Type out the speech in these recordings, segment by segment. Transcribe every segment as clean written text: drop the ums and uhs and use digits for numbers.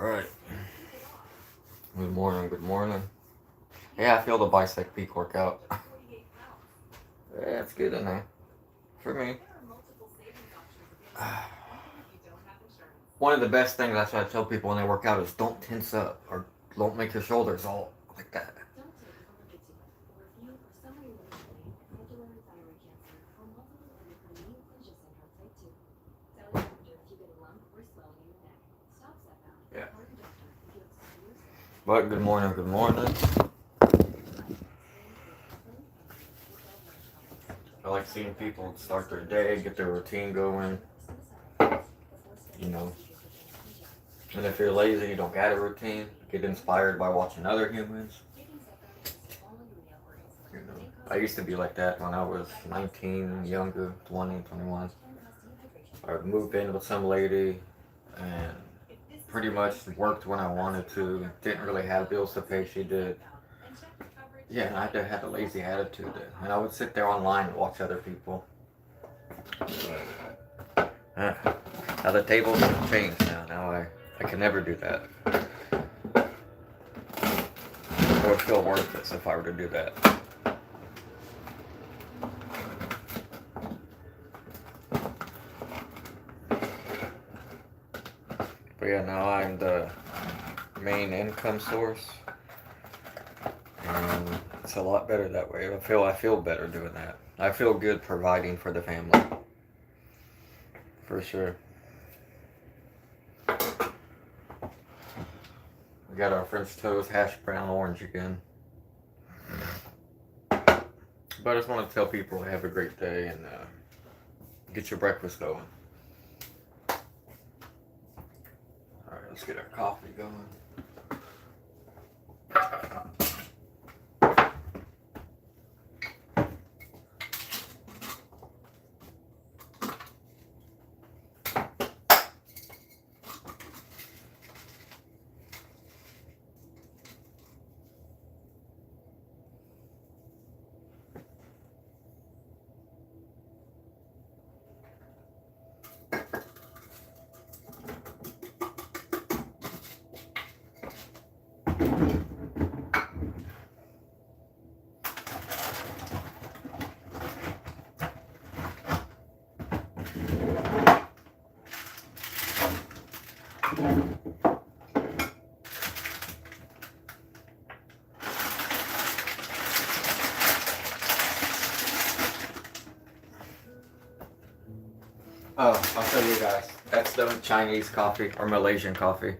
Alright. Good morning, good morning. Yeah, I feel the bicep peak workout. Yeah, it's good in there. For me. One of the best things I try to tell people when they work out is don't tense up or don't make your shoulders all like that. Yeah. But good morning, good morning. I like seeing people start their day, get their routine going. You know. And if you're lazy, you don't got a routine, get inspired by watching other humans. You know, I used to be like that when I was 19, younger, 20, 21. I moved in with some lady and pretty much worked when I wanted to. Didn't really have bills to pay, she did. Yeah, and I had a lazy attitude. And I would sit there online and watch other people. Now the tables have changed now. Now I can never do that. It would feel worthless if I were to do that. But yeah, now I'm the main income source. And it's a lot better that way. I feel better doing that. I feel good providing for the family. For sure. We got our French toast, hash brown, orange again. But I just want to tell people have a great day and get your breakfast going. Alright, let's get our coffee going. Oh, I'll show you guys. That's the Chinese coffee or Malaysian coffee.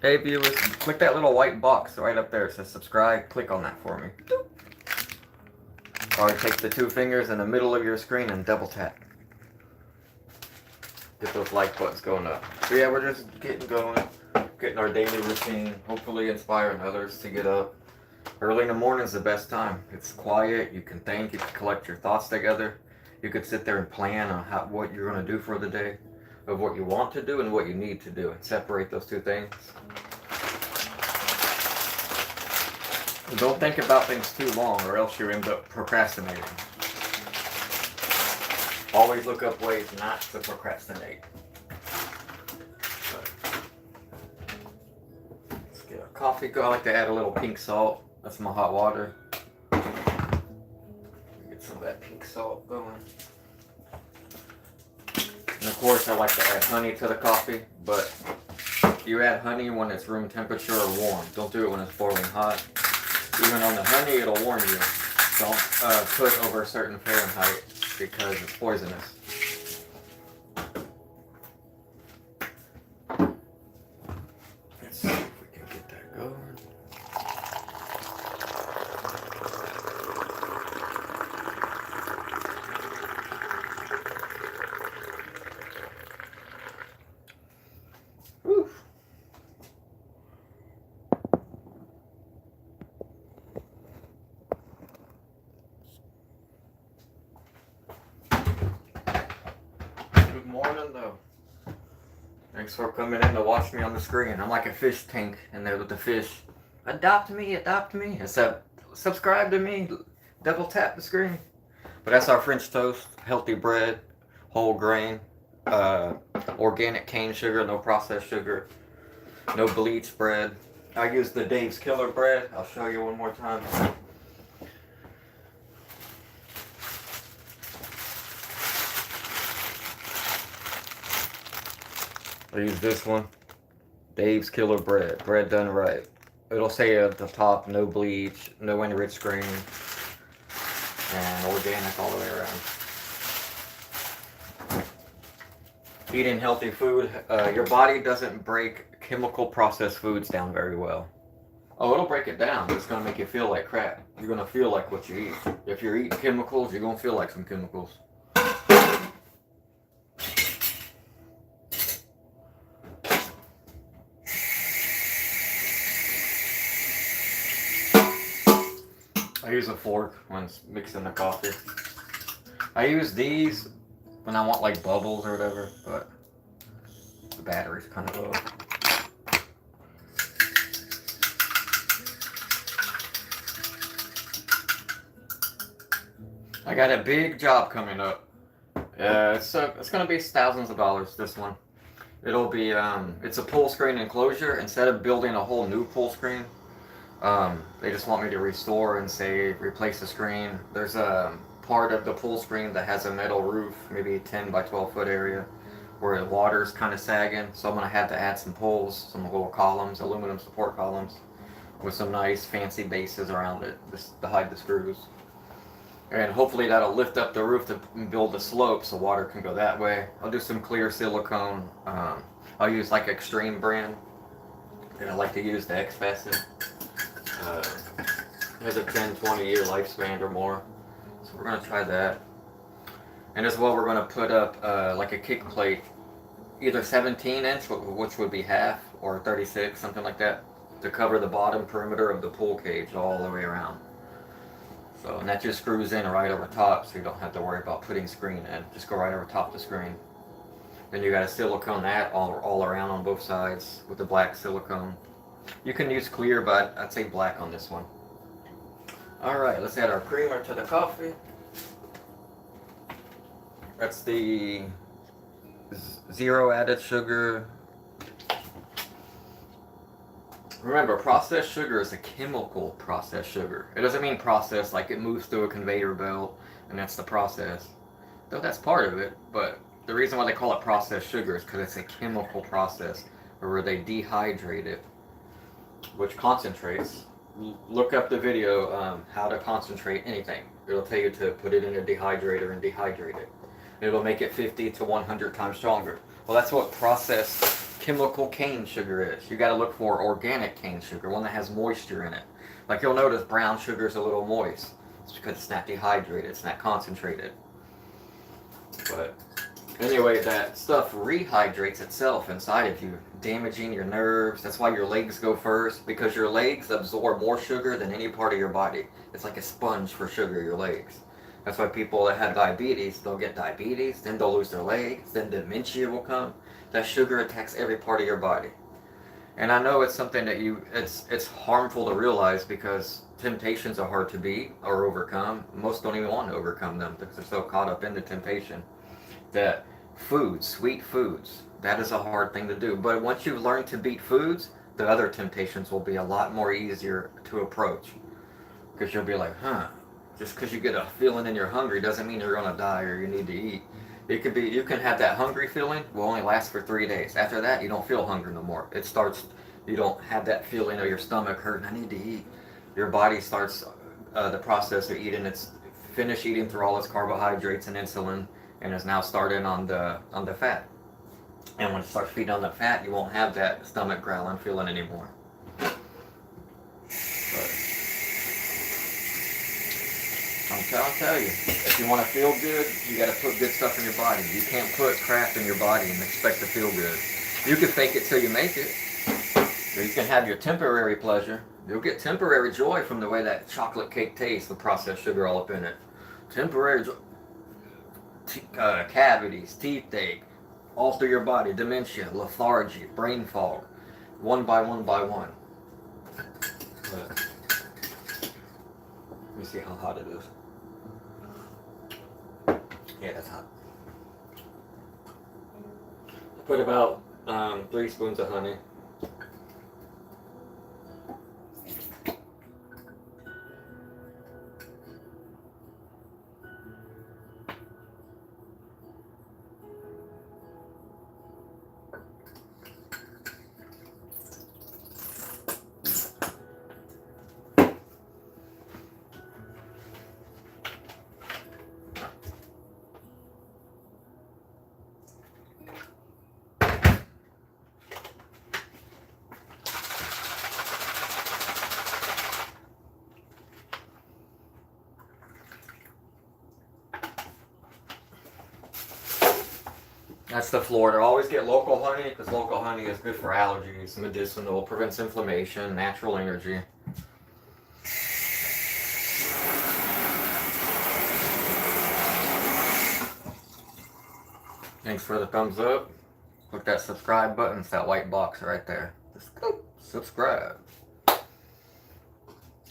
Hey viewers, click that little white box right up there. It says subscribe. Click on that for me. Or take the two fingers in the middle of your screen and double tap. Get those like buttons going up. So yeah, we're just getting going. Getting our daily routine. Hopefully inspiring others to get up. Early in the morning is the best time. It's quiet. You can think. You can collect your thoughts together. You could sit there and plan on what you're going to do for the day, of what you want to do and what you need to do, and separate those two things. Don't think about things too long or else you end up procrastinating. Always look up ways not to procrastinate. Let's get our coffee going. I like to add a little pink salt. That's my hot water. Get some of that pink salt going. And of course I like to add honey to the coffee, but you add honey when it's room temperature or warm. Don't do it when it's boiling hot. Even on the honey, it'll warn you. Don't put over a certain Fahrenheit because it's poisonous. Let's see if we can get that going. Whew. Good morning though. Thanks for coming in to watch me on the screen. I'm like a fish tank in there with the fish. Adopt me, adopt me. Except subscribe to me. Double tap the screen. But that's our French toast, healthy bread, whole grain, organic cane sugar, no processed sugar, no bleached bread. I use the Dave's Killer bread. I'll show you one more time. I use this one, Dave's Killer bread, bread done right. It'll say at the top, no bleach, no enriched grain, and organic all the way around. Eating healthy food, your body doesn't break chemical processed foods down very well. Oh, it'll break it down, but it's going to make you feel like crap. You're going to feel like what you eat. If you're eating chemicals, you're going to feel like some chemicals. I use a fork when mixing the coffee. I use these when I want like bubbles or whatever, but the battery's kind of low. I got a big job coming up. It's gonna be thousands of dollars. This one, it'll be it's a pull screen enclosure. Instead of building a whole new pull screen, they just want me to restore and say replace the screen. There's a part of the pull screen that has a metal roof, maybe 10 by 12 foot area, where the water's kind of sagging. So I'm gonna have to add some poles, some little columns, aluminum support columns, with some nice fancy bases around it, just to hide the screws. And hopefully that'll lift up the roof to build the slope so water can go that way. I'll do some clear silicone. I'll use like Extreme brand. And I like to use the X Facet. It has a 10-20 year lifespan or more. So we're going to try that. And as well, we're going to put up like a kick plate, either 17 inch, which would be half, or 36, something like that, to cover the bottom perimeter of the pool cage all the way around. So, and that just screws in right over top, so you don't have to worry about putting screen in. Just go right over top the screen. Then you got to silicone that all around on both sides with the black silicone. You can use clear, but I'd say black on this one. Alright, let's add our creamer to the coffee. That's the zero added sugar. Remember, processed sugar is a chemical processed sugar. It doesn't mean processed like it moves through a conveyor belt and that's the process. Though that's part of it, but the reason why they call it processed sugar is because it's a chemical process where they dehydrate it, which concentrates. Look up the video, how to concentrate anything. It'll tell you to put it in a dehydrator and dehydrate it. It'll make it 50 to 100 times stronger. Well, that's what processed chemical cane sugar is. You got to look for organic cane sugar, one that has moisture in it. Like you'll notice brown sugar is a little moist. It's because it's not dehydrated, it's not concentrated. But anyway, that stuff rehydrates itself inside of you, damaging your nerves. That's why your legs go first, because your legs absorb more sugar than any part of your body. It's like a sponge for sugar, your legs. That's why people that have diabetes, they'll get diabetes, then they'll lose their legs, then dementia will come. That sugar attacks every part of your body. And I know it's something that it's harmful to realize because temptations are hard to beat or overcome. Most don't even want to overcome them because they're so caught up in the temptation. That foods, sweet foods, that is a hard thing to do. But once you've learned to beat foods, the other temptations will be a lot more easier to approach. Because you'll be like, just because you get a feeling and you're hungry doesn't mean you're going to die or you need to eat. It could be, you can have that hungry feeling, will only last for 3 days. After that, you don't feel hungry no more. It starts, you don't have that feeling of your stomach hurting, I need to eat. Your body starts the process of eating. It's finished eating through all its carbohydrates and insulin and is now starting on the fat. And when it starts feeding on the fat, you won't have that stomach growling feeling anymore. I'll tell you, if you want to feel good, you got to put good stuff in your body. You can't put crap in your body and expect to feel good. You can fake it till you make it. Or you can have your temporary pleasure. You'll get temporary joy from the way that chocolate cake tastes with processed sugar all up in it. Temporary joy. Cavities, teeth ache, all through your body, dementia, lethargy, brain fog, one by one by one. But, let me see how hot it is. Yeah, that's hot. Put about 3 spoons of honey. That's the Florida. Always get local honey because local honey is good for allergies, medicinal, prevents inflammation, natural energy. Thanks for the thumbs up. Click that subscribe button. It's that white box right there. Just click subscribe.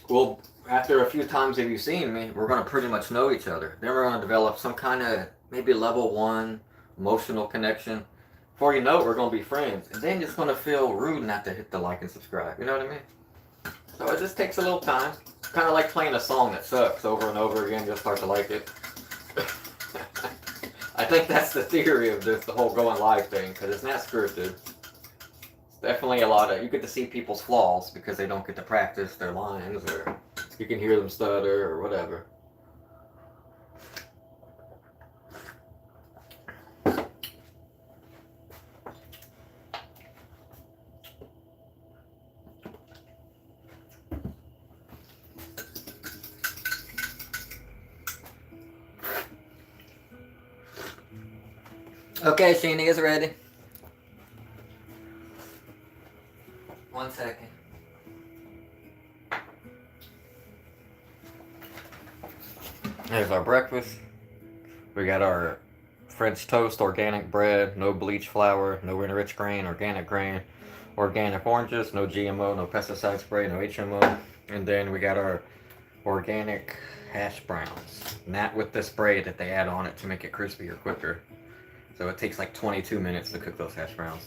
Well, after a few times of you seeing me, we're going to pretty much know each other. Then we're going to develop some kind of maybe level 1 emotional connection. Before you know it, we're going to be friends. And then it's going to feel rude not to hit the like and subscribe. You know what I mean? So it just takes a little time. Kind of like playing a song that sucks over and over again. You'll start to like it. I think that's the theory of this, the whole going live thing, because it's not scripted. It's definitely a lot of, you get to see people's flaws because they don't get to practice their lines, or you can hear them stutter or whatever. Okay, Sheenie is ready. 1 second. There's our breakfast. We got our French toast, organic bread, no bleach flour, no enriched grain, organic oranges, no GMO, no pesticide spray, no HMO. And then we got our organic hash browns. Not with the spray that they add on it to make it crispier quicker. So it takes like 22 minutes to cook those hash browns.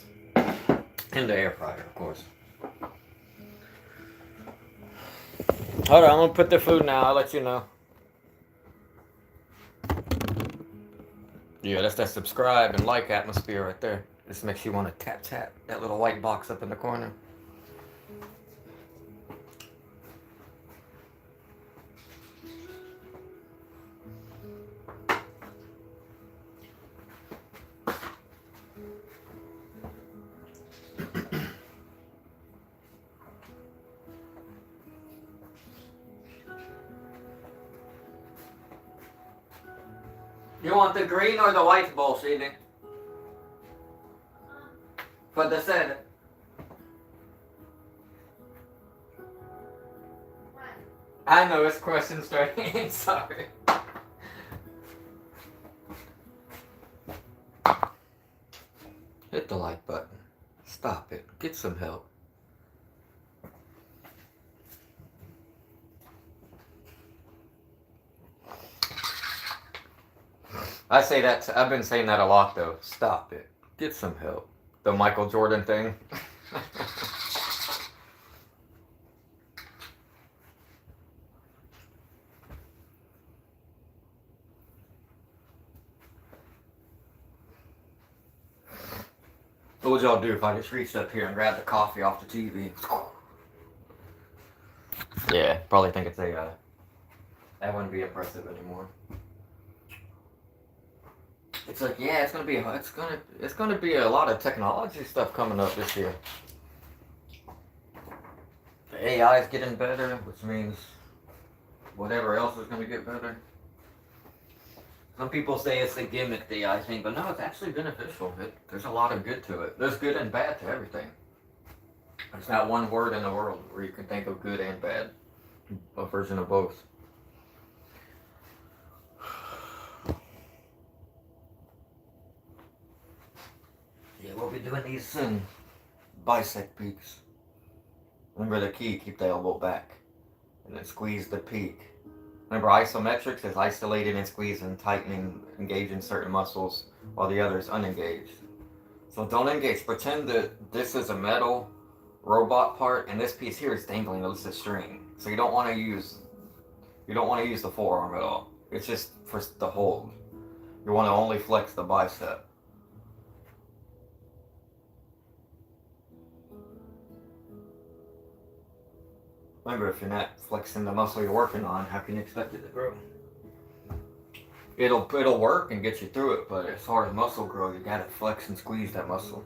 In the air fryer, of course. Hold on, I'm gonna put the food now. I'll let you know. Yeah, that's that subscribe and like atmosphere right there. This makes you want to tap that little white box up in the corner. You want the green or the white bowl, Sheenie? For the Senate. I know it's question straight. Sorry. Hit the like button. Stop it. Get some help. I say that, I've been saying that a lot though. Stop it. Get some help. The Michael Jordan thing. What would y'all do if I just reached up here and grabbed the coffee off the TV? Yeah, probably think it's a, that wouldn't be impressive anymore. It's like, yeah, it's gonna be a lot of technology stuff coming up this year. The AI is getting better, which means whatever else is gonna get better. Some people say it's a gimmick, the AI thing, but no, it's actually beneficial. There's a lot of good to it. There's good and bad to everything. There's not one word in the world where you can think of good and bad. A version of both. Yeah, we'll be doing these soon. Bicep peaks. Remember the key, keep the elbow back. And then squeeze the peak. Remember, isometrics is isolated and squeezing, tightening, engaging certain muscles, while the other is unengaged. So don't engage. Pretend that this is a metal robot part, and this piece here is dangling. It's a string. So you don't want to use the forearm at all. It's just for the hold. You want to only flex the bicep. Remember, if you're not flexing the muscle you're working on, how can you expect it to grow? It'll work and get you through it, but as far as muscle growth, you gotta flex and squeeze that muscle.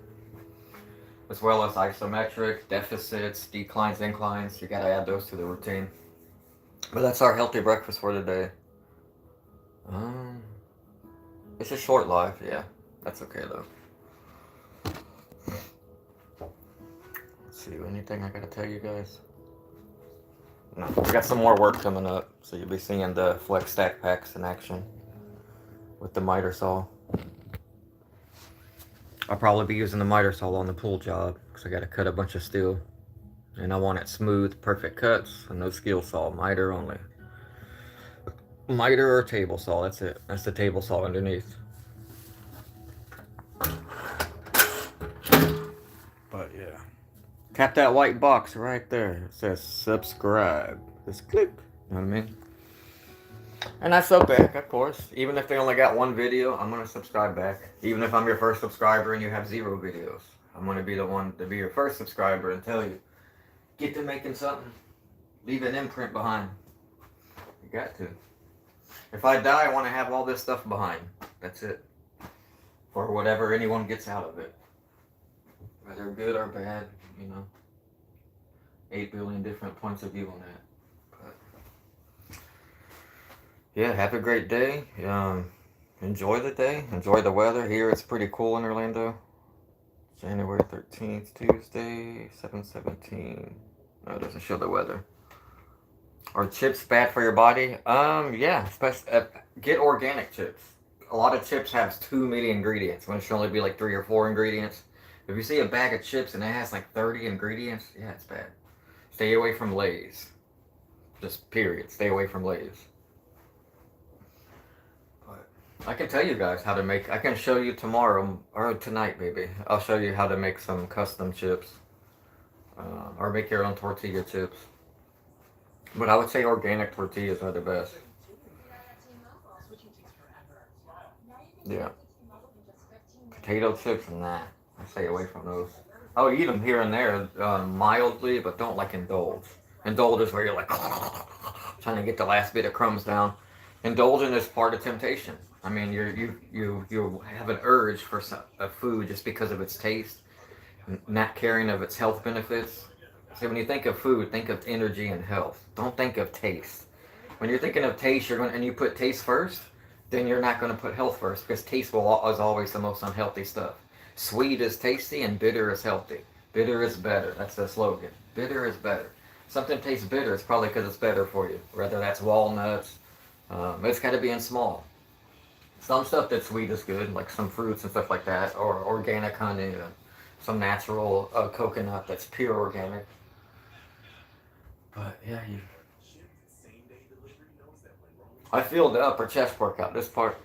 As well as isometric, deficits, declines, inclines. You gotta add those to the routine. But that's our healthy breakfast for today. It's a short live, yeah. That's okay though. Let's see, anything I gotta tell you guys? No, we got some more work coming up, so you'll be seeing the flex stack packs in action with the miter saw. I'll probably be using the miter saw on the pool job because I gotta cut a bunch of steel. And I want it smooth, perfect cuts, and no skill saw, miter only. Miter or table saw, that's it. That's the table saw underneath. But yeah. Tap that white box right there. It says subscribe. Just click. You know what I mean? And I sub back, of course. Even if they only got one video, I'm going to subscribe back. Even if I'm your first subscriber and you have 0 videos. I'm going to be the one to be your first subscriber and tell you, get to making something. Leave an imprint behind. You got to. If I die, I want to have all this stuff behind. That's it. For whatever anyone gets out of it. Whether good or bad, you know. 8 billion different points of view on that. But yeah, have a great day. Enjoy the day. Enjoy the weather. Here it's pretty cool in Orlando. January 13th, Tuesday, 7/17. No, it doesn't show the weather. Are chips bad for your body? Yeah, especially get organic chips. A lot of chips have too many ingredients when it should only be like 3 or 4 ingredients. If you see a bag of chips and it has like 30 ingredients, yeah, it's bad. Stay away from Lay's. Just period. Stay away from Lay's. But I can tell you guys how to make. I can show you tomorrow or tonight maybe. I'll show you how to make some custom chips, or make your own tortilla chips. But I would say organic tortillas are the best. Yeah. Potato chips, nah. I stay away from those. I'll eat them here and there, mildly, but don't like indulge. Indulge is where you're like trying to get the last bit of crumbs down. Indulging is part of temptation. I mean, you have an urge for a food just because of its taste, not caring of its health benefits. So when you think of food, think of energy and health. Don't think of taste. When you're thinking of taste, and you put taste first, then you're not going to put health first because taste is always the most unhealthy stuff. Sweet is tasty and bitter is healthy. Bitter is better. That's the slogan. Bitter is better. Something tastes bitter, it's probably because it's better for you. Whether that's walnuts, it's got to be in small. Some stuff that's sweet is good, like some fruits and stuff like that, or organic honey, some natural coconut that's pure organic. But yeah, I feel the upper chest workout, this part,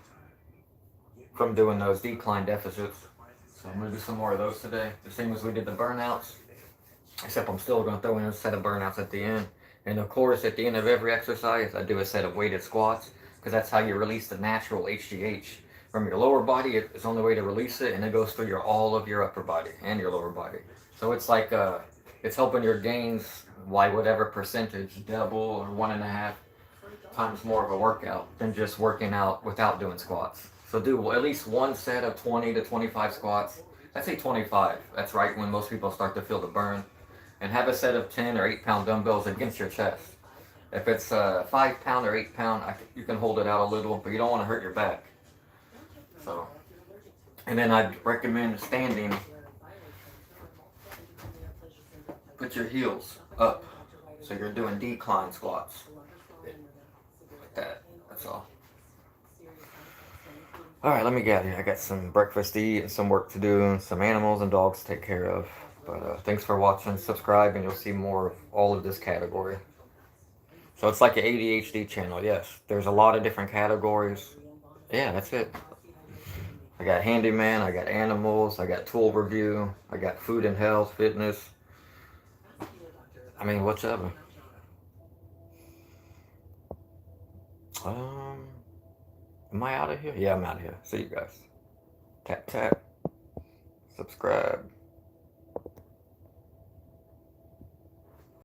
from doing those decline deficits. So I'm going to do some more of those today. The same as we did the burnouts. Except I'm still going to throw in a set of burnouts at the end. And of course, at the end of every exercise, I do a set of weighted squats. Because that's how you release the natural HGH. From your lower body, it's the only way to release it. And it goes through all of your upper body and your lower body. So it's like, it's helping your gains by whatever percentage, double or 1.5 times more of a workout than just working out without doing squats. So do at least one set of 20 to 25 squats. I'd say 25. That's right when most people start to feel the burn. And have a set of 10 or 8 pound dumbbells against your chest. If it's 5 pound or 8 pound, you can hold it out a little, but you don't want to hurt your back. So, and then I'd recommend standing. Put your heels up. So you're doing decline squats. Like that. That's all. Alright, let me get out of here. I got some breakfast to eat and some work to do and some animals and dogs to take care of. But thanks for watching. Subscribe and you'll see more of all of this category. So it's like an ADHD channel, yes. There's a lot of different categories. Yeah, that's it. I got handyman, I got animals, I got tool review, I got food and health, fitness. I mean, whatever. Um, am I out of here? Yeah, I'm out of here. See you guys. Tap, tap. Subscribe.